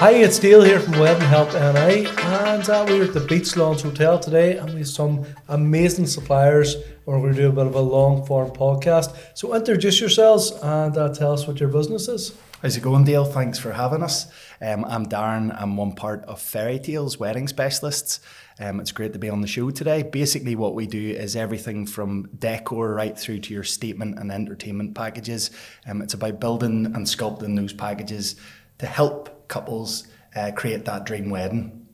Hi, it's Dale here from Wedding Help NI, and we're at the Beach Launch Hotel today, and we have some amazing suppliers. We're going to do a bit of a long form podcast. So introduce yourselves and tell us what your business is. How's it going, Dale? Thanks for having us. I'm Darren. I'm one part of Fairytale Wedding Specialists. It's great to be on the show today. Basically, what we do is everything from decor right through to your statement and entertainment packages. It's about building and sculpting those packages to help couples create that dream wedding.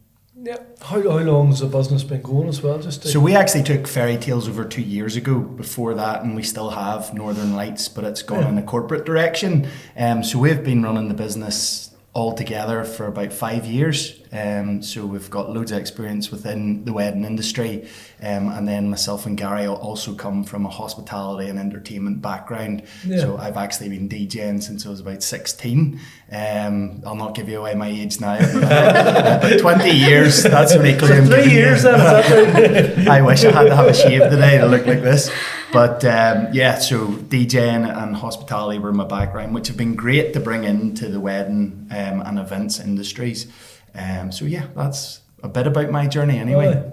Yeah. How long has the business been going as well? So we actually took Fairy Tales over 2 years ago. Before that, and we still have Northern Lights, but it's gone in a corporate direction. So we've been running the business all together for about 5 years. So we've got loads of experience within the wedding industry. And then myself and Gary also come from a hospitality and entertainment background. Yeah. So I've actually been DJing since I was about 16. I'll not give you away my age now. But 20 years, that's what I claim. So 3 years then, is that right? I wish I had to have a shave today to look like this. But so DJing and hospitality were my background, which have been great to bring into the wedding and events industries. That's a bit about my journey anyway.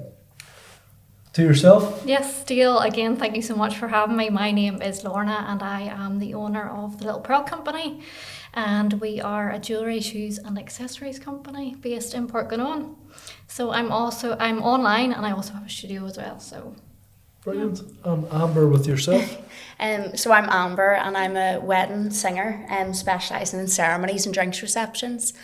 To yourself? Yes, Dale, again, thank you so much for having me. My name is Lorna and I am the owner of the Little Pearl Company, and we are a jewellery, shoes and accessories company based in Portganon. So I'm online, and I also have a studio as well. So brilliant. Amber, with yourself? So I'm Amber, and I'm a wedding singer specialising in ceremonies and drinks receptions.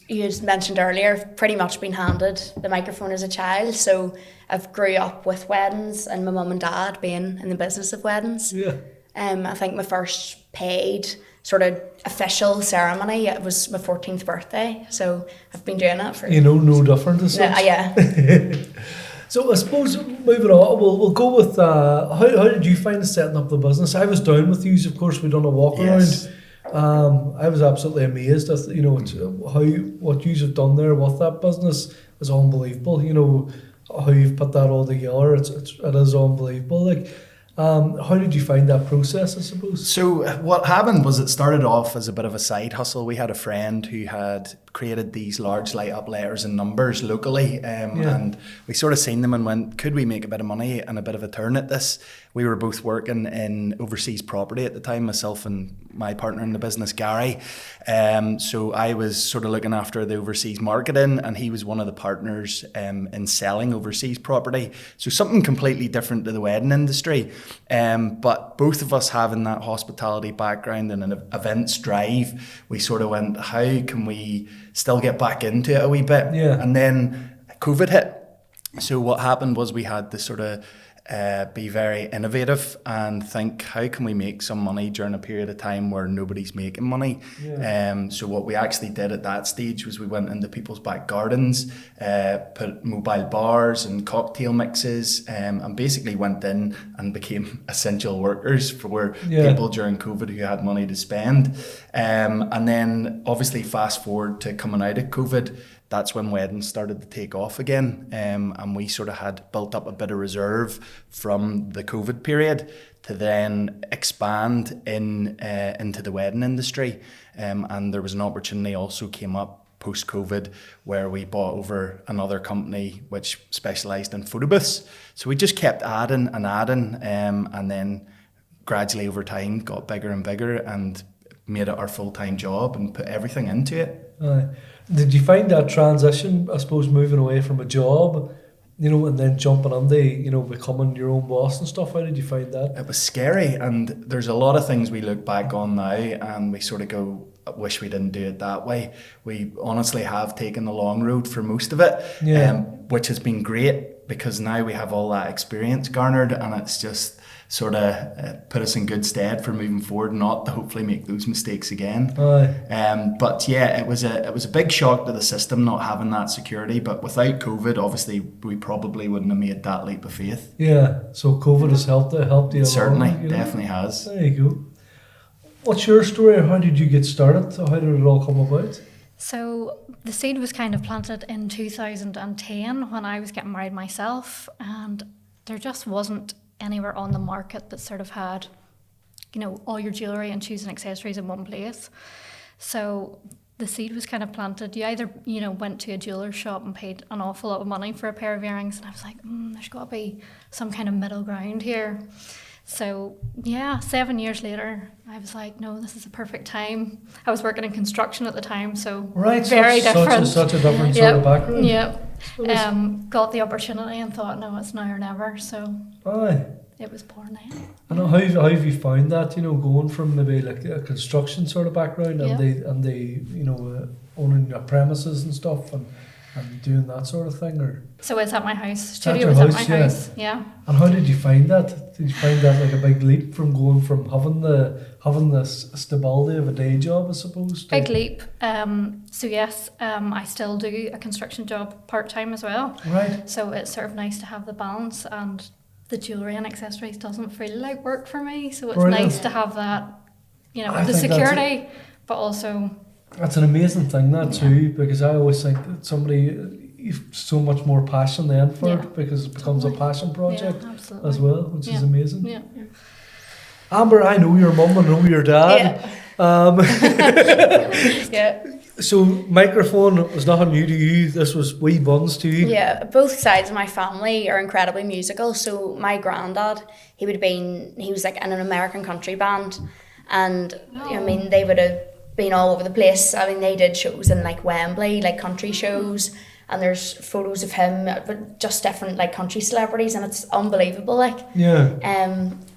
You just mentioned earlier, I've pretty much been handed the microphone as a child, so I've grew up with weddings and my mum and dad being in the business of weddings. Yeah. I think my first paid sort of official ceremony, it was my 14th birthday, so I've been doing it for... no different as such? Yeah. So I suppose moving on, we'll go with how did you find setting up the business? I was down with you, of course. We done a walk around. I was absolutely amazed at what you have done there with that business is unbelievable. How you've put that all together. It is unbelievable. How did you find that process, I suppose? So what happened was it started off as a bit of a side hustle. We had a friend who had created these large light up letters and numbers locally, and we sort of seen them and went, could we make a bit of money and a bit of a turn at this? We were both working in overseas property at the time, myself and my partner in the business, Gary. So I was sort of looking after the overseas marketing, and he was one of the partners in selling overseas property. So something completely different to the wedding industry. But both of us having that hospitality background and an events drive, we sort of went, how can we still get back into it a wee bit? Yeah. And then COVID hit. So what happened was we had to sort of be very innovative and think, how can we make some money during a period of time where nobody's making money? Yeah. So what we actually did at that stage was we went into people's back gardens, put mobile bars and cocktail mixes, and basically went in and became essential workers for people during COVID who had money to spend. And then obviously fast forward to coming out of COVID, that's when weddings started to take off again, and we sort of had built up a bit of reserve from the COVID period to then expand into the wedding industry, and there was an opportunity also came up post-COVID where we bought over another company which specialised in photo booths. So we just kept adding, and then gradually over time got bigger and bigger and made it our full-time job and put everything into it. Did you find that transition, I suppose, moving away from a job, and then jumping on becoming your own boss and stuff? How did you find that? It was scary, and there's a lot of things we look back on now and we sort of go, I wish we didn't do it that way. We honestly have taken the long road for most of it, which has been great because now we have all that experience garnered, and it's just sort of put us in good stead for moving forward, not to hopefully make those mistakes again. But yeah, it was a big shock to the system not having that security. But without COVID, obviously, we probably wouldn't have made that leap of faith. Yeah, so COVID has helped you. Certainly, along, definitely has. There you go. What's your story? How did you get started? How did it all come about? So the seed was kind of planted in 2010 when I was getting married myself, and there just wasn't anywhere on the market that sort of had, all your jewellery and shoes and accessories in one place. So the seed was kind of planted. You either, went to a jeweller's shop and paid an awful lot of money for a pair of earrings, and I was like, there's got to be some kind of middle ground here. So, 7 years later, I was like, no, this is a perfect time. I was working in construction at the time, so very different. Such a different sort of background. Yep. Got the opportunity and thought, no, it's now or never. So it was born then. And how have you found that, going from maybe like a construction sort of background and they owning your premises and stuff and doing that sort of thing? Or so it's at my house. Studio was at my house. Yeah. And how did you find that? Did you find that like a big leap from going from having the stability of a day job, I suppose? Big leap. So yes, I still do a construction job part-time as well. Right. So it's sort of nice to have the balance, and the jewellery and accessories doesn't feel like work for me. So it's nice to have that, the security, but also... That's an amazing thing, that too, because I always think that you've so much more passion then for it, because it becomes a passion project as well, which is amazing. Yeah. Amber, I know your mum, I know your dad. So microphone was nothing new to you. This was wee buns to you. Yeah, both sides of my family are incredibly musical. So my granddad, he was like in an American country band, and they would have been all over the place. I mean, they did shows in like Wembley, like country shows, and there's photos of him with just different like country celebrities, and it's unbelievable.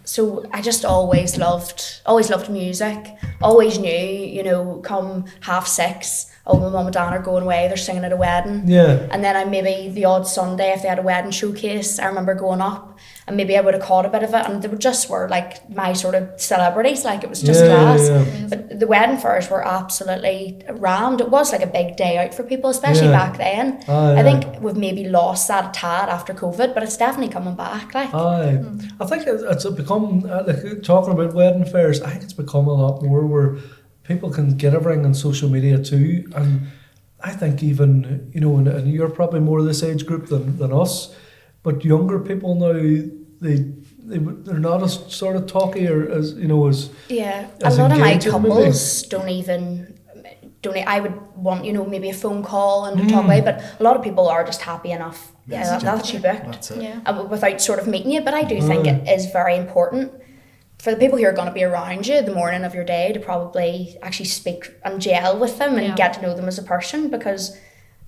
So I just always loved music. Always knew, come 6:30, my mum and dad are going away, they're singing at a wedding. Yeah. And then I maybe the odd Sunday, if they had a wedding showcase, I remember going up and maybe I would have caught a bit of it, and they were like my sort of celebrities, like it was just class. Yeah. But the wedding fairs were absolutely rammed. It was like a big day out for people, especially back then. I think we've maybe lost that a tad after COVID, but it's definitely coming back. I think it's become, like talking about wedding fairs, I think it's become a lot more where people can get everything on social media too, and I think even, and you're probably more this age group than us, but younger people now, they're not as sort of talky or as a lot of my couples don't I would want maybe a phone call and talk away, but a lot of people are just happy enough that's you booked. That's it. Without sort of meeting you. But I do think it is very important for the people who are going to be around you the morning of your day to probably actually speak and gel with them and get to know them as a person, because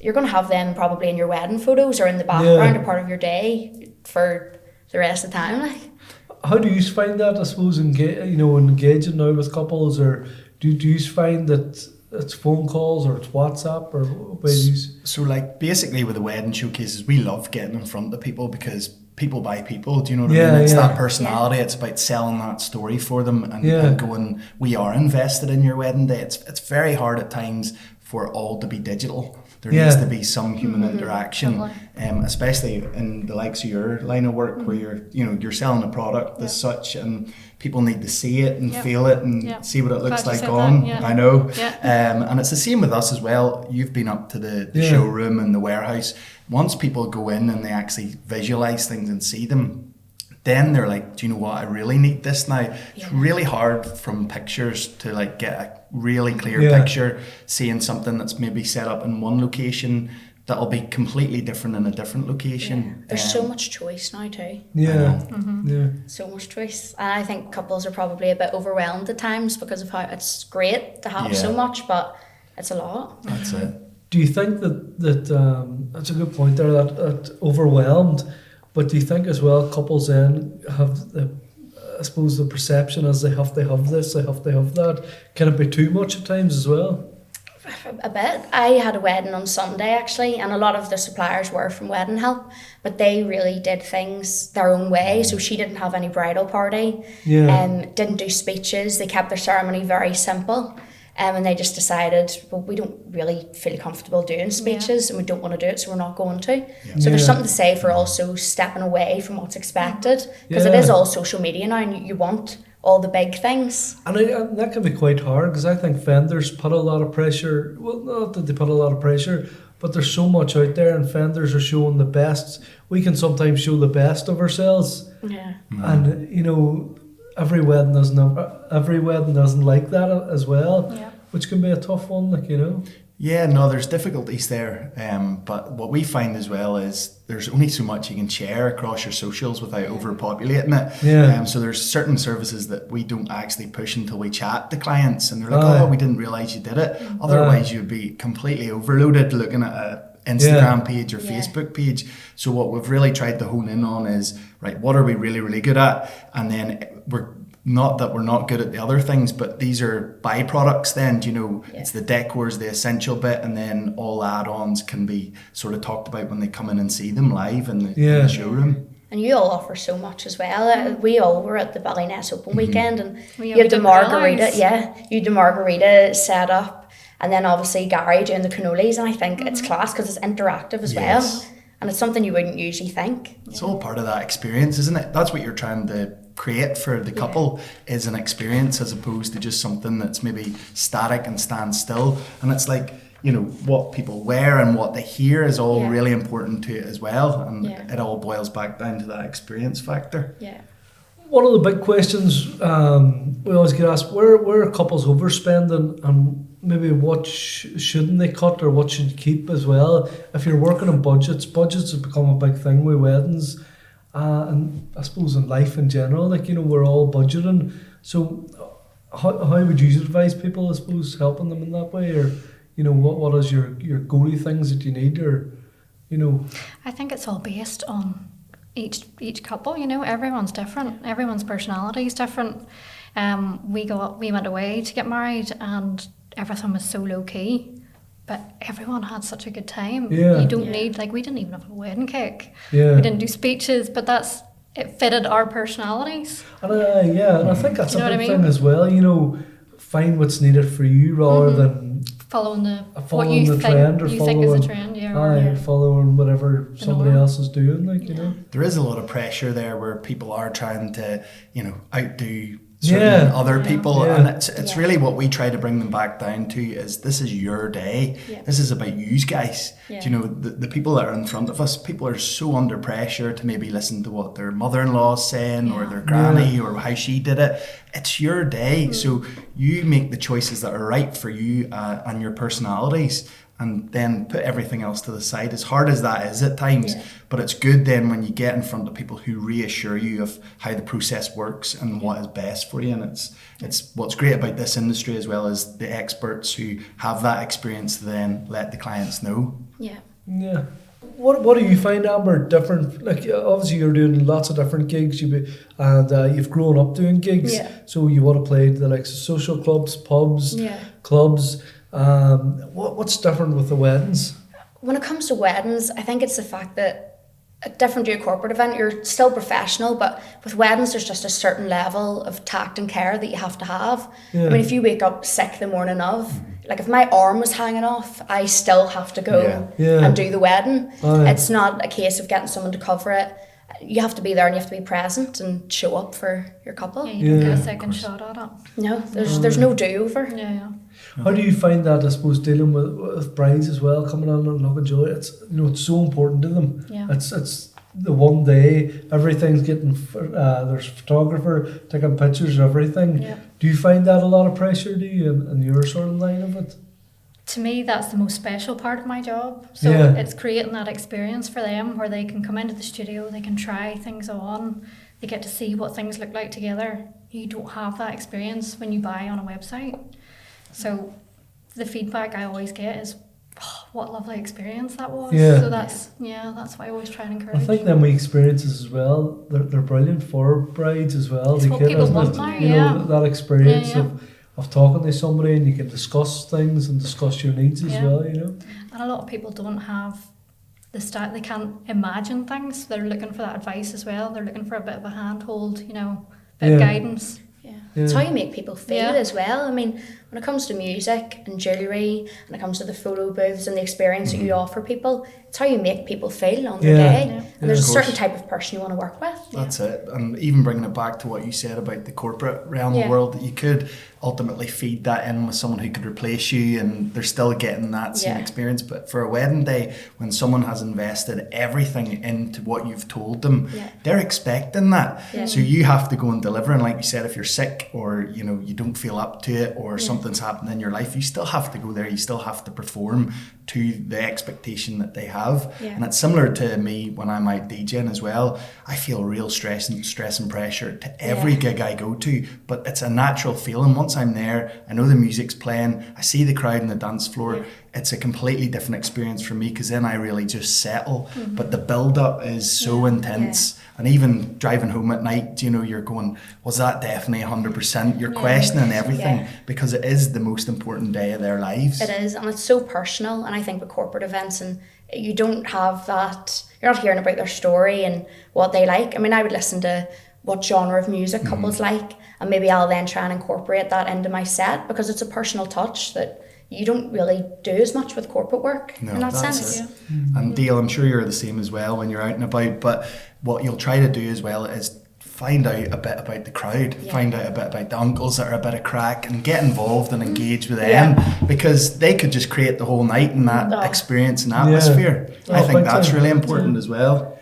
you're going to have them probably in your wedding photos or in the background or part of your day for the rest of the time. How do you find that, I suppose, engaging now with couples, or do you find that it's phone calls or it's WhatsApp or So like basically with the wedding showcases, we love getting in front of people because people buy people, do you know what I mean? It's that personality, it's about selling that story for them and going, we are invested in your wedding day. It's very hard at times for all to be digital. There needs to be some human interaction, especially in the likes of your line of work where you're selling a product as such, and people need to see it and feel it and see what it looks like on. I know. And it's the same with us as well. You've been up to the showroom and the warehouse. Once people go in and they actually visualize things and see them, then they're like, do you know what? I really need this now. It's really hard from pictures to like get a really clear picture, seeing something that's maybe set up in one location that'll be completely different in a different location. There's so much choice now too. So much choice. And I think couples are probably a bit overwhelmed at times because of how it's great to have so much, but it's a lot. That's it. Do you think that that's a good point there, that overwhelmed, but do you think as well couples then have I suppose the perception as they have to have this, they have to have that? Can it be too much at times as well? A bit. I had a wedding on Sunday actually, and a lot of the suppliers were from Wedding Help, but they really did things their own way. So she didn't have any bridal party, didn't do speeches. They kept their ceremony very simple. And they just decided, well, we don't really feel comfortable doing speeches and we don't want to do it, so we're not going to. So there's something to say for also stepping away from what's expected, because it is all social media now and you want all the big things. And that can be quite hard, because I think vendors put a lot of pressure. Well, not that they put a lot of pressure, but there's so much out there and vendors are showing the best. We can sometimes show the best of ourselves. And, every wedding doesn't like that as well. which can be a tough one, like, you know. Yeah, no, there's difficulties there. But what we find as well is there's only so much you can share across your socials without overpopulating it. Yeah. So there's certain services that we don't actually push until we chat to clients, and they're like, Aye. oh, we didn't realise you did it. Otherwise, you'd be completely overloaded looking at a Instagram page or Facebook page. So what we've really tried to hone in on is, right, what are we really, really good at? And then we're not that we're not good at the other things, but these are byproducts then, you know. It's the decor is the essential bit, and then all add-ons can be sort of talked about when they come in and see them live in the showroom. And you all offer so much as well. We all were at the Ballyness Open weekend, and you had the did margarita, cannolis. you had the margarita set up, and then obviously Gary doing the cannolis, and I think it's class because it's interactive as well, and it's something you wouldn't usually think. It's all part of that experience, isn't it? That's what you're trying to create for the couple, is an experience as opposed to just something that's maybe static and stands still. And it's like, you know, what people wear and what they hear is all really important to it as well, and it all boils back down to that experience factor. One of the big questions we always get asked, where are couples overspending, and maybe what shouldn't they cut, or what should you keep as well? If you're working on budgets have become a big thing with weddings. And I suppose in life in general, like, you know, we're all budgeting. So how would you advise people, I suppose, helping them in that way? Or, you know, what is your go-to things that you need, or, you know? I think it's all based on each couple, you know. Everyone's different. Everyone's personality is different. We went away to get married, and everything was so low-key. But everyone had such a good time. You don't need, like, we didn't even have a wedding cake. We didn't do speeches, but it fitted our personalities. And I think that's You know a what I big mean? thing as well. You know, find what's needed for you rather than following what the you trend, or think is a trend. Following whatever somebody else is doing, like, you know. There is a lot of pressure there where people are trying to, you know, outdo certain other people, and it's really what we try to bring them back down to is, this is your day. This is about you guys. Do you know, the people that are in front of us, people are so under pressure to maybe listen to what their mother-in-law is saying or their granny or how she did it. It's your day, so you make the choices that are right for you and your personalities, and then put everything else to the side, as hard as that is at times. But it's good then when you get in front of people who reassure you of how the process works and what is best for you. And it's what's great about this industry, as well as the experts who have that experience to then let the clients know. Yeah. What do you find, Amber, different? Like, obviously you're doing lots of different gigs, and you've grown up doing gigs. So you would have played the likes of social clubs, pubs, clubs. What's different with the weddings? When it comes to weddings, I think it's the fact that, different to a corporate event, you're still professional, but with weddings there's just a certain level of tact and care that you have to have. I mean, if you wake up sick the morning of, like, if my arm was hanging off, I still have to go and do the wedding. It's not a case of getting someone to cover it. You have to be there, and you have to be present and show up for your couple. You don't get a second shot at it. No, there's no do-over. How do you find that, I suppose, dealing with brides as well, coming on and looking joy? It's, you know, it's so important to them. It's the one day, everything's getting, there's a photographer taking pictures of everything. Do you find that a lot of pressure, do you, in your sort of line of it? To me, that's the most special part of my job. So it's creating that experience for them where they can come into the studio, they can try things on, they get to see what things look like together. You don't have that experience when you buy on a website. So the feedback I always get is, oh, what a lovely experience that was. So that's what I always try and encourage. I think them experiences as well, they're brilliant for brides as well. It's they what can, people isn't want it? now, You know, that experience of talking to somebody, and you can discuss things and discuss your needs as well, you know. And a lot of people don't have they can't imagine things. They're looking for that advice as well. They're looking for a bit of a handhold, you know, bit of guidance. It's how you make people feel as well. I mean, when it comes to music and jewellery, and it comes to the photo booths and the experience that you offer people, it's how you make people feel on their day. And there's a certain type of person you want to work with. That's it. And even bringing it back to what you said about the corporate realm of the world, that you could ultimately feed that in with someone who could replace you, and they're still getting that same experience. But for a wedding day, when someone has invested everything into what you've told them, they're expecting that. So you have to go and deliver. And like you said, if you're sick, or, you know, you don't feel up to it, or something something's happened in your life, you still have to go there, you still have to perform to the expectation that they have. Yeah. And it's similar to me when I'm out DJing as well. I feel real stress and pressure to every gig I go to, but it's a natural feeling. Once I'm there, I know the music's playing, I see the crowd on the dance floor, it's a completely different experience for me, because then I really just settle. But the build up is so intense. And even driving home at night, you know, you're going, was that definitely 100%? You're questioning everything, because it is the most important day of their lives. It is, and it's so personal. And I think with corporate events, and you don't have that, you're not hearing about their story and what they like. I mean, I would listen to what genre of music couples like, and maybe I'll then try and incorporate that into my set, because it's a personal touch that you don't really do as much with corporate work in that sense. And Dale, I'm sure you're the same as well when you're out and about, but what you'll try to do as well is find out a bit about the crowd, find out a bit about the uncles that are a bit of crack, and get involved and engage with them, because they could just create the whole night in that experience and atmosphere. I think that's really important as well.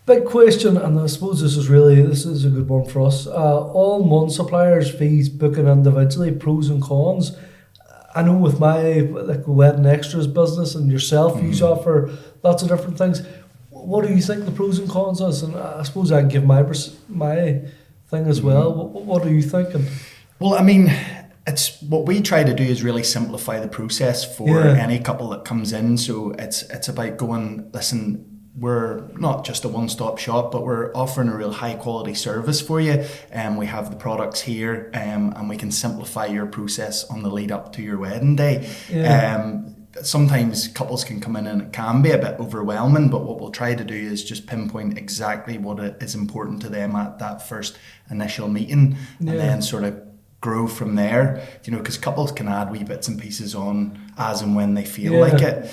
Big question, and I suppose this is a good one for us. All non-suppliers fees booking individually, pros and cons. I know with my wedding extras business and yourself, you offer lots of different things. What do you think the pros and cons is? And I suppose I can give my thing as well. What are you thinking? Well, I mean, it's what we try to do is really simplify the process for any couple that comes in. So it's about going, listen, we're not just a one-stop shop, but we're offering a real high-quality service for you. We have the products here, and we can simplify your process on the lead up to your wedding day. Sometimes couples can come in and it can be a bit overwhelming, but what we'll try to do is just pinpoint exactly what is important to them at that first initial meeting, and then sort of grow from there, you know, because couples can add wee bits and pieces on as and when they feel like it.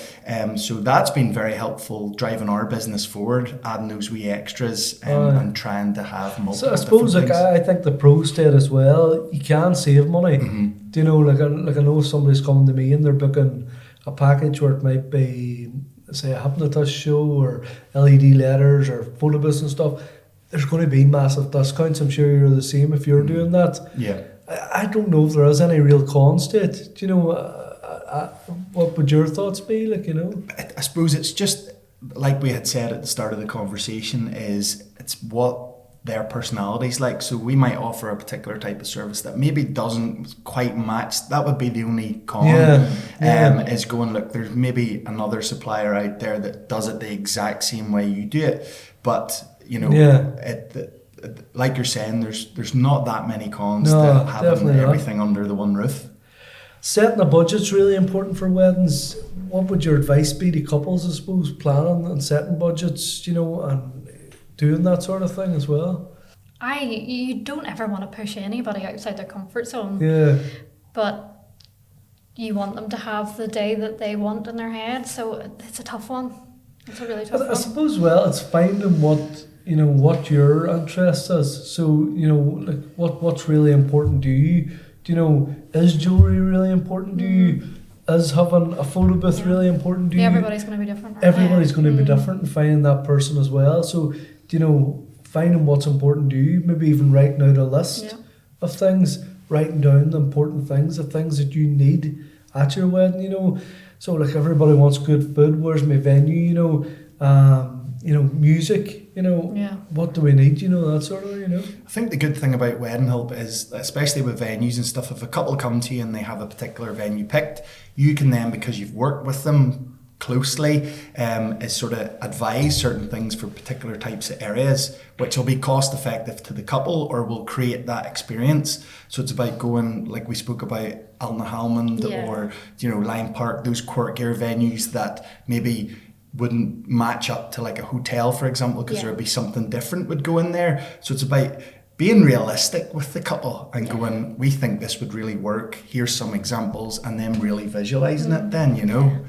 So that's been very helpful, driving our business forward, adding those wee extras and trying to have multiple. So I suppose I think the pros to it as well, you can save money. Do you know, like I know if somebody's coming to me and they're booking a package where it might be, say, a hypnotist show or LED letters or photo booths and stuff, there's going to be massive discounts. I'm sure you're the same if you're doing that. I don't know if there is any real cons to it. Do you know, what would your thoughts be? Like, you know, I suppose it's just like we had said at the start of the conversation, it's what their personality's like. So we might offer a particular type of service that maybe doesn't quite match. That would be the only con. Is going, look, there's maybe another supplier out there that does it the exact same way you do it, but you know, like you're saying, there's not that many cons to having everything under the one roof. Setting a budget's really important for weddings. What would your advice be to couples, I suppose, planning and setting budgets, you know, and doing that sort of thing as well? You don't ever want to push anybody outside their comfort zone. But you want them to have the day that they want in their head, so it's a tough one. It's a really tough one. I suppose, it's finding what your interest is. So, you know, like what's really important to you? Do you know, is jewellery really important to you? Is having a photo booth really important to you? Everybody's going to be different. Everybody's going to be different, and finding that person as well. So, you know, finding what's important to you, maybe even writing out a list of things, writing down the important things, the things that you need at your wedding, you know. So, like, everybody wants good food. Where's my venue, you know, music, you know, what do we need, you know, that sort of, you know. I think the good thing about Wedding Help is, especially with venues and stuff, if a couple come to you and they have a particular venue picked, you can then, because you've worked with them closely, is sort of advise certain things for particular types of areas, which will be cost effective to the couple or will create that experience. So it's about going, like we spoke about, Alnahalmond or, you know, Lime Park, those quirkier venues that maybe wouldn't match up to like a hotel, for example, because there would be something different would go in there. So it's about being realistic with the couple and going, we think this would really work, here's some examples, and then really visualising it then, you know.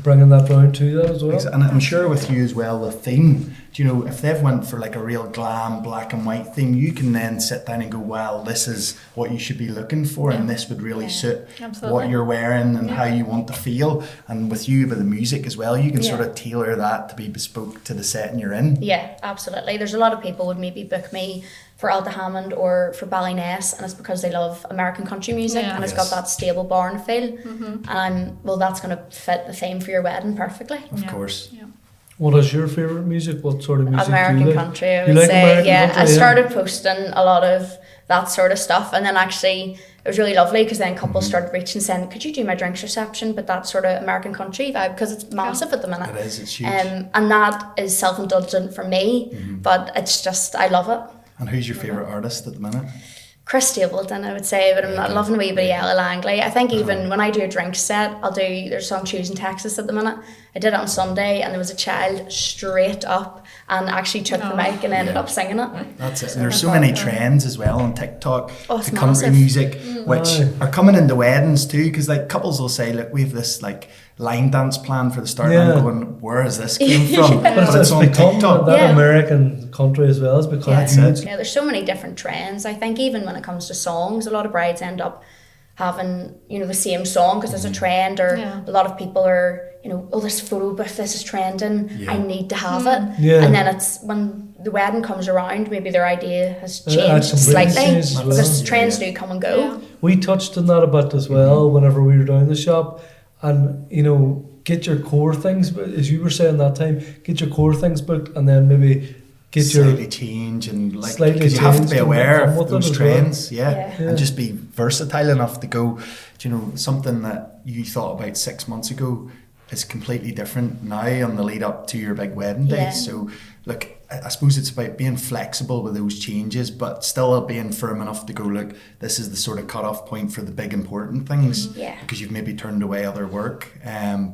Bringing that round to that as well. And I'm sure with you as well, the theme, do you know, if they've went for like a real glam black and white theme, you can then sit down and go, well, this is what you should be looking for, and this would really suit what you're wearing and how you want to feel. And with you, with the music as well, you can sort of tailor that to be bespoke to the setting you're in. Yeah, absolutely. There's a lot of people would maybe book me for Alta Hammond or for Ballyness, and it's because they love American country music and it's got that stable barn feel. And well, that's going to fit the theme for your wedding perfectly. Of course. Yeah. What is your favourite music? What sort of music American do you like? country, I would say. American Yeah, country, I started posting a lot of that sort of stuff, and then actually it was really lovely because then couples started reaching saying, could you do my drinks reception but that sort of American country vibe, because it's massive at the minute. It is, it's huge. And that is self-indulgent for me, but it's just, I love it. And who's your favourite artist at the minute? Chris Stapleton, I would say, but I'm not loving a wee bit of Ella Langley. I think even when I do a drink set, there's some Choosing Texas at the minute. I did it on Sunday, and there was a child straight up and actually took the mic and ended up singing it. That's it. And there's so many trends as well on TikTok it's to country massive. music, which are coming into weddings too, because like couples will say, look, we have this like line dance plan for the start, and I'm going, where has this came from? But it's on become TikTok. that American country as well. It's become huge. Yeah, there's so many different trends. I think even when it comes to songs, a lot of brides end up having, you know, the same song because there's a trend, or a lot of people are, you know, oh, this photo booth, this is trending, I need to have it. Yeah. And then it's when the wedding comes around, maybe their idea has changed slightly because trends do come and go. Yeah. We touched on that a bit as well whenever we were down the shop, and you know, get your core things, as you were saying that time, get your core things booked, and then maybe get slightly change, and like, slightly because you have to be change aware and of those as trends, well. and just be versatile enough to go, do you know, something that you thought about 6 months ago is completely different now on the lead up to your big wedding day. So look, I suppose it's about being flexible with those changes, but still being firm enough to go, look, this is the sort of cut-off point for the big important things, because you've maybe turned away other work,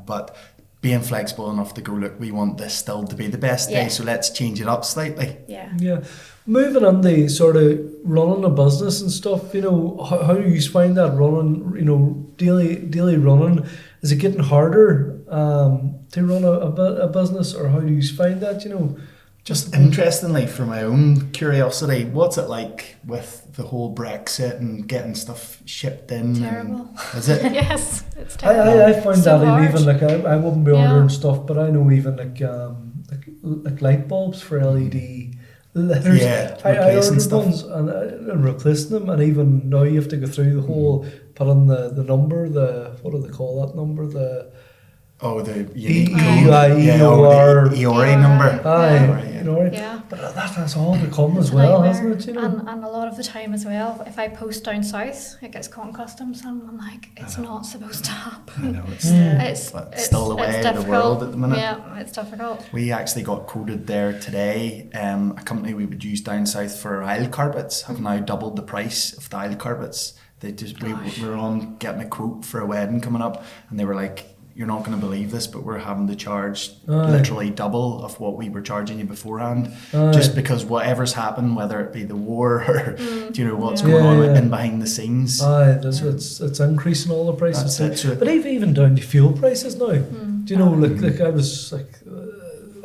but being flexible enough to go, look, we want this still to be the best day, so let's change it up slightly. Yeah. Moving on the sort of running a business and stuff, you know, how do you find that running, you know, daily running? Is it getting harder to run a business, or how do you find that, you know? Just interestingly, for my own curiosity, what's it like with the whole Brexit and getting stuff shipped in? Terrible. Is it? Yes, it's terrible. I find So that hard. even like I wouldn't be ordering stuff, but I know even like light bulbs for LED letters. I ordered stuff. ones and replacing them, and even now you have to go through the whole, put in the number, what do they call that number? The unique EIOR. the EORA number. But that's all to come as well, hasn't it? You know? And a lot of the time as well, if I post down south, it gets caught in customs, and I'm like, it's not supposed to happen. I know, it's still the way of the difficult. world at the minute. Yeah, it's difficult. We actually got quoted there today. A company we would use down south for aisle carpets have now doubled the price of the aisle carpets. We were on getting a quote for a wedding coming up, and they were like, you're not going to believe this, but we're having to charge literally double of what we were charging you beforehand, just because whatever's happened, whether it be the war or do you know what's going on in behind the scenes. It's increasing all the prices. But even down to fuel prices now. Do you know, like I was like,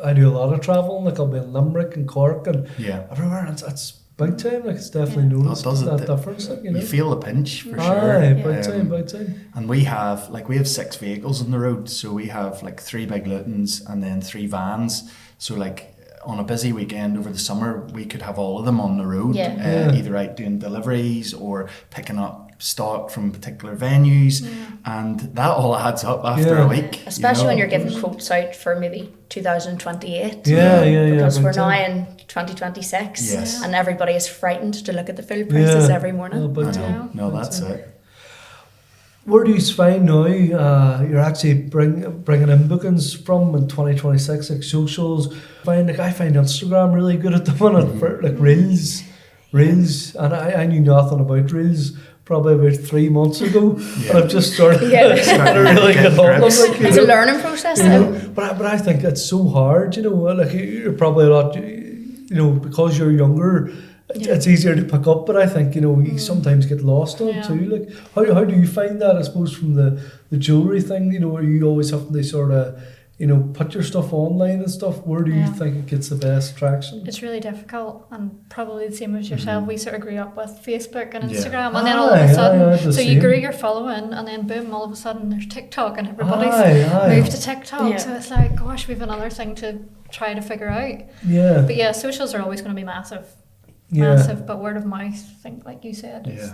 I do a lot of traveling. Like I'll be in Limerick and Cork and everywhere. And it's big time. Like it's definitely noticed that difference. Like, you know? You feel the pinch for sure. Big time. And we have 6 vehicles on the road. So we have like 3 big Lutons and then 3 vans. So like on a busy weekend over the summer, we could have all of them on the road, either out doing deliveries or picking up stock from particular venues, and that all adds up after a week. Especially when you're giving quotes out for maybe 2028. Because we're now in 2026, and everybody is frightened to look at the fuel prices every morning. No, that's it. Where do you find now you're actually bringing in bookings from in 2026, like socials? I find Instagram really good at the minute for like reels, and I knew nothing about reels probably about 3 months ago, but I've just started to really get on them. It's a learning process, but I think it's so hard, you know. Like you're probably a lot, you know, because you're younger. It's easier to pick up, but I think, you know, you sometimes get lost on too. Like, how do you find that? I suppose from the jewellery thing, you know, are you always having to sort of, put your stuff online and stuff? Where do you think it gets the best traction? It's really difficult, and probably the same as yourself. We sort of grew up with Facebook and Instagram, Yeah. and then all of a sudden, so you same. grew your following, and then boom, all of a sudden there's TikTok, and everybody's Aye. moved to TikTok. Yeah. So it's like, gosh, we've another thing to try to figure out. Yeah. But yeah, socials are always going to be massive. But word of mouth, I think, like you said, is,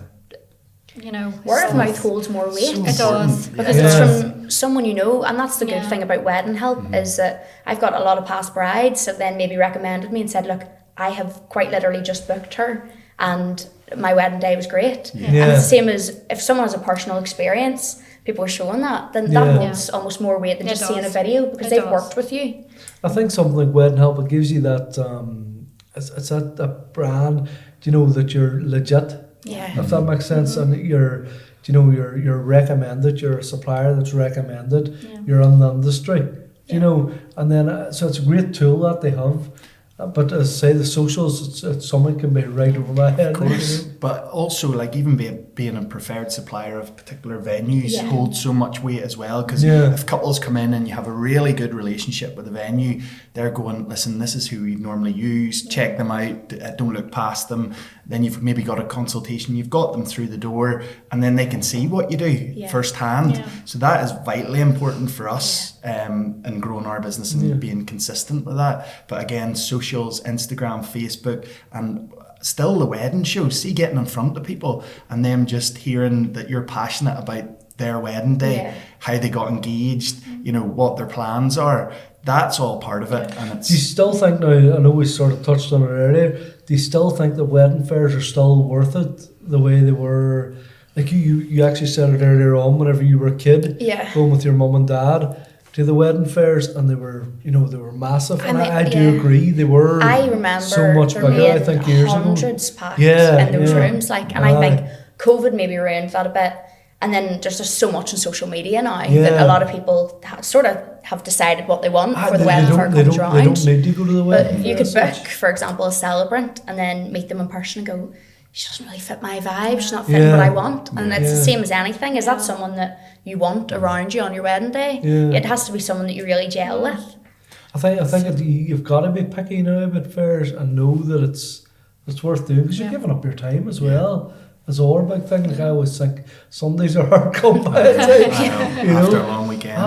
Word of mouth holds more weight. So It does. Because it's from someone you know, and that's the good thing about Wedding Help is that I've got a lot of past brides that then maybe recommended me and said, look, I have quite literally just booked her and my wedding day was great. Yeah. And it's the same as if someone has a personal experience, people are showing that, then that holds almost more weight than It just seeing a does. video because It they've does. worked with you. I think something like Wedding Help, it gives you that, it's that brand, that you're legit, Yeah. if that makes sense, and you're recommended, you're a supplier that's recommended, you're in the industry, and then, so it's a great tool that they have. But as I say, the socials, it's something can be right over my head. Of course, but also like even being a preferred supplier of particular venues holds so much weight as well, because if couples come in and you have a really good relationship with the venue, they're going, listen, this is who we normally use, check them out, don't look past them. Then you've maybe got a consultation, you've got them through the door, and then they can see what you do firsthand. So that is vitally important for us in growing our business and being consistent with that. But again, socials, Instagram, Facebook, and still the wedding show, see getting in front of people and them just hearing that you're passionate about their wedding day, how they got engaged, what their plans are. That's all part of it. And it's, do you still think now, I know we sort of touched on it earlier, do you still think that wedding fairs are still worth it the way they were? Like you actually said it earlier on, whenever you were a kid, going with your mum and dad to the wedding fairs, and they were, they were massive. And I do agree, they were. I remember so much there bigger, I think, years ago. hundreds packed in those rooms, and I think COVID maybe ruined that a bit. And then there's just so much on social media now that a lot of people sort of have decided what they want before the wedding fair comes around. They don't need to go to the wedding. But you could book, for example, a celebrant and then meet them in person and go, she doesn't really fit my vibe, she's not fitting what I want. And it's the same as anything. Is that someone that you want around you on your wedding day? It has to be someone that you really gel with. I think you've got to be picky now about fairs and know that it's worth doing, because you're giving up your time as well. It's all a big thing. Like I always think Sundays are hard come by. after a long weekend.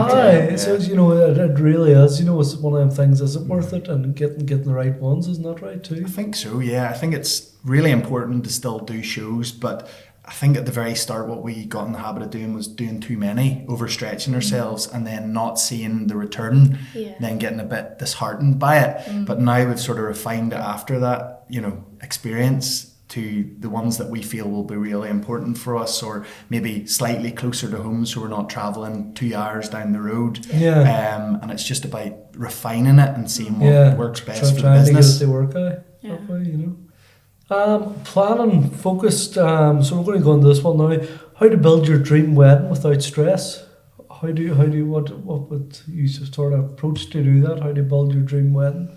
So it really is. It's one of them things. Is it worth it? And getting the right ones, isn't that right too? I think so. Yeah, I think it's really important to still do shows, but I think at the very start, what we got in the habit of doing was doing too many, overstretching ourselves, and then not seeing the return, then getting a bit disheartened by it. But now we've sort of refined it after that, experience to the ones that we feel will be really important for us, or maybe slightly closer to home, so we're not travelling 2 hours down the road. And it's just about refining it and seeing what works best for the business. To get it to work out. Planning focused. So we're going to go into this one now. How to build your dream wedding without stress. What would you sort of approach to do that? How to build your dream wedding?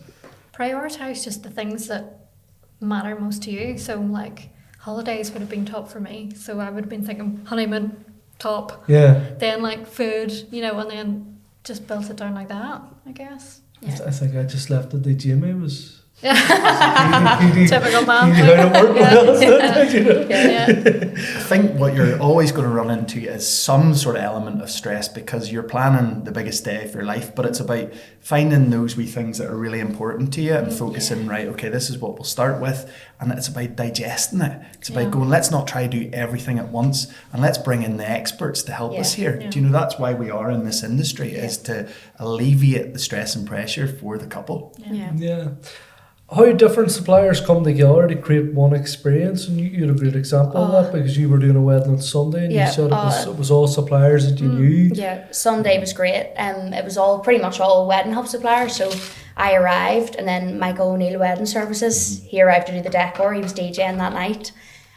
Prioritise just the things that matter most to you. So like holidays would have been top for me, so I would have been thinking honeymoon top, then like food, and then just built it down like that, I guess. I think I just left it to Jamie. Was typical man. I think what you're always going to run into is some sort of element of stress, because you're planning the biggest day of your life, but it's about finding those wee things that are really important to you and focusing, right, okay, this is what we'll start with, and it's about digesting it. It's about going, let's not try to do everything at once, and let's bring in the experts to help us here. Do that's why we are in this industry, is to alleviate the stress and pressure for the couple. How different suppliers come together to create one experience, and you had a great example of that, because you were doing a wedding on Sunday and you said it was all suppliers that you knew. Yeah, Sunday was great. It was pretty much all Wedding Help suppliers. So I arrived, and then Michael O'Neill Wedding Services, he arrived to do the decor, he was DJing that night.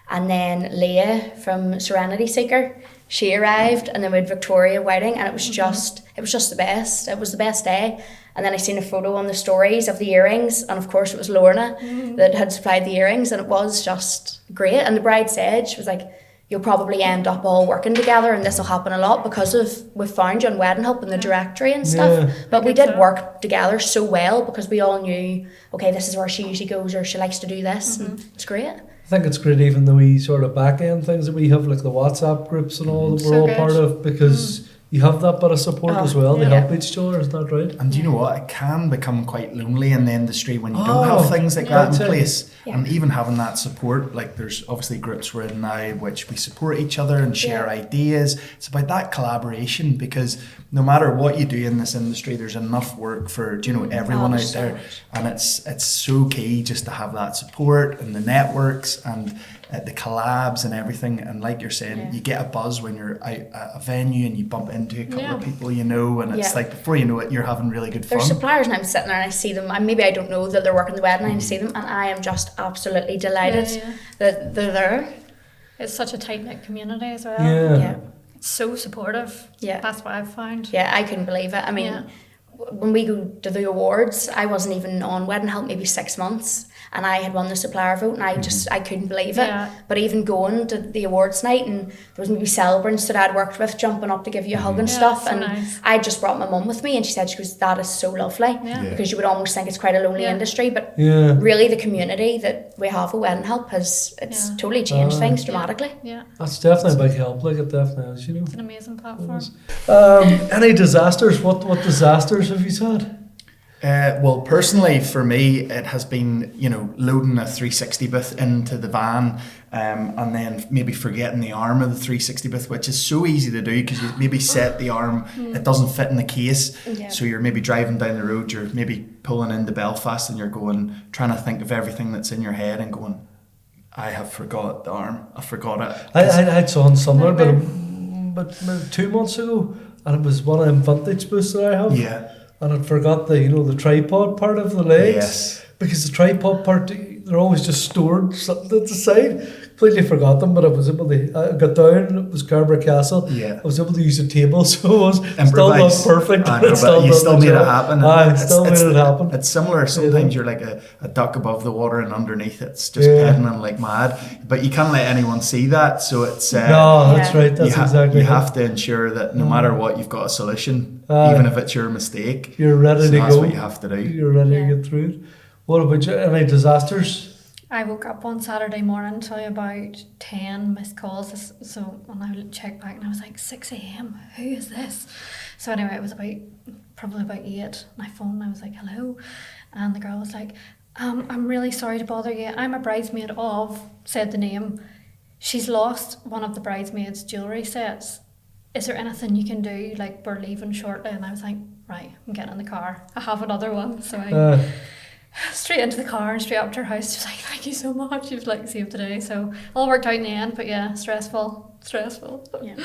And then Leah from Serenity Seeker, she arrived, and then we had Victoria Wedding, and it was just the best. It was the best day. And then I seen a photo on the stories of the earrings, and of course it was Lorna that had supplied the earrings, and it was just great. And the bride said, she was like, you'll probably end up all working together, and this will happen a lot because we've found you on Wedding Help in the directory and stuff. But we did work together so well because we all knew, okay, this is where she usually goes, or she likes to do this, and it's great. I think it's great, even the wee sort of back end things that we have, like the WhatsApp groups and all that we're all part of, because you have that bit of support as well. They help each other, is that right? And do you know what? It can become quite lonely in the industry when you don't have things like that in place. Yeah. And even having that support, like there's obviously groups we're in now which we support each other and share ideas. It's about that collaboration, because no matter what you do in this industry, there's enough work for, you know, everyone out there. And it's so key just to have that support and the networks and the collabs and everything. And like you're saying, you get a buzz when you're out at a venue and you bump into a couple of people you know, and it's like before you know it, you're having really good fun. There's suppliers, and I'm sitting there and I see them, and maybe I don't know that they're working the wedding, and I see them and I am just absolutely delighted that they're there. It's such a tight-knit community as well. Yeah. It's so supportive. Yeah. That's what I've found. Yeah, I couldn't believe it. I mean, when we go to the awards, I wasn't even on Wedding Help maybe 6 months, and I had won the supplier vote, and I couldn't believe it. But even going to the awards night, and there was maybe celebrants that I'd worked with jumping up to give you a hug and stuff, and nice. I just brought my mum with me, and she goes, that is so lovely, because you would almost think it's quite a lonely industry, but really the community that we have at Wedding Help it's totally changed things dramatically. Yeah, that's definitely a big help. Like, it definitely is, you know. It's an amazing platform. Any disasters? What disasters have you had? Well, personally, for me, it has been, you know, loading a 360 booth into the van, and then maybe forgetting the arm of the 360 booth, which is so easy to do because you maybe set the arm, it doesn't fit in the case. So you're maybe driving down the road, you're maybe pulling into Belfast, and you're trying to think of everything that's in your head and going, I have forgot the arm, I forgot it. I had something similar, but 2 months ago, and it was one of them vintage booths that I have. Yeah. And I forgot the tripod part of the legs. Yes. Because the tripod part, they're always just stored something at the side. Completely forgot them, but I was able to, I got down, it was Carver Castle. Yeah. I was able to use a table, so it was still not perfect. I know, but you still made it happen. Still made it happen. It's similar. Sometimes you're like a duck above the water, and underneath it's just pedaling like mad. But you can't let anyone see that, so it's... no, that's right, that's exactly You have to ensure that no matter what, you've got a solution, even if it's your mistake. You're ready to go. That's what you have to do. You're ready to get through it. What about you? Any disasters? I woke up on Saturday morning to about 10 missed calls. So when I checked back, and I was like, 6 a.m, who is this? So anyway, it was probably about 8, and I phoned and I was like, hello. And the girl was like, I'm really sorry to bother you. I'm a bridesmaid of, said the name. She's lost one of the bridesmaids' jewellery sets. Is there anything you can do? Like, we're leaving shortly. And I was like, right, I'm getting in the car. I have another one. So I... straight into the car and straight up to her house. She was like, thank you so much, you've like saved today. So all worked out in the end, but yeah, stressful. Yeah.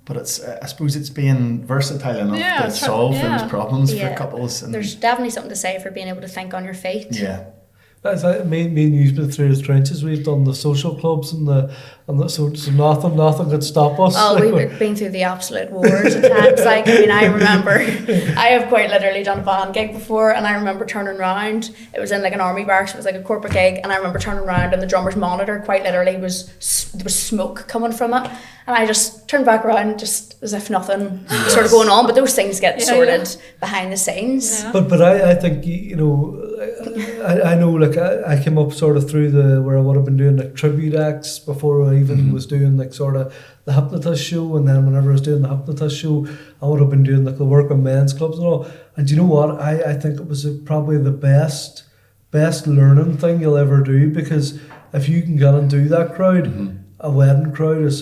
But it's I suppose it's being versatile enough to solve those problems for couples. And there's definitely something to say for being able to think on your feet. Yeah. That's like me and you've been through the trenches. We've done the social clubs and so nothing could stop us. Oh, we've been through the absolute wars at times. Like, I mean, I remember I have quite literally done a band gig before, and I remember turning around. It was in like an army barracks. It was like a corporate gig, and I remember turning around, and the drummer's monitor quite literally there was smoke coming from it, and I just turned back around just as if nothing was sort of going on. But those things get sorted behind the scenes. Yeah. But I think, you know, I know, like, I came up sort of through where I would have been doing like tribute acts before I even was doing like sort of the hypnotist show, and then whenever I was doing the hypnotist show, I would have been doing like the work in men's clubs and all. And you know what? I think it was probably the best learning thing you'll ever do, because if you can get and do that crowd, a wedding crowd is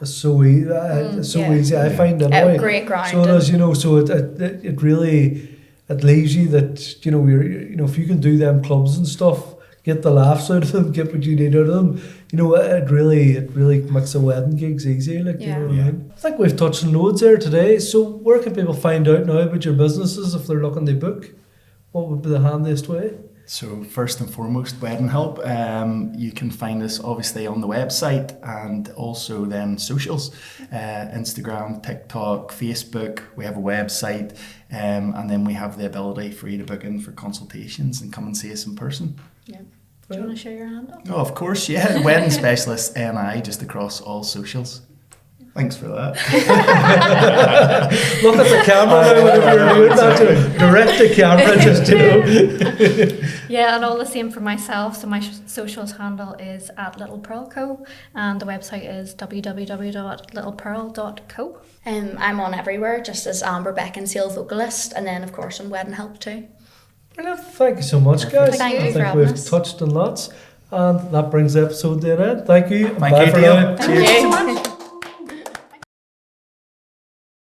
so easy. It's so easy. I find it anyway. Great ground. So it is, you know. So it really. It leaves you that, you know, if you can do them clubs and stuff, get the laughs out of them, get what you need out of them, you know, it really makes the wedding gigs easy. Like, you know what I mean? I think we've touched on loads there today. So where can people find out now about your businesses if they're looking to book? What would be the handiest way? So first and foremost, Wedding Help. You can find us obviously on the website, and also then socials, Instagram, TikTok, Facebook. We have a website, and then we have the ability for you to book in for consultations and come and see us in person. Yeah. Do you want to share your handle? Oh, of course, yeah. Wedding Specialists NI, just across all socials. Thanks for that. Look at the camera now whenever you're doing that. Direct the camera, just, Yeah, and all the same for myself. So my socials handle is at Little Pearl Co. And the website is www.littlepearl.co. I'm on everywhere, just as Amber Beckinsale vocalist, and then of course on Wedding Help too. Brilliant. Thank you so much, guys. Thank you I for think having we've us. touched on lots. And that brings the episode to an end. Thank you. Thank Bye you, for Dale. now. Thank you so much.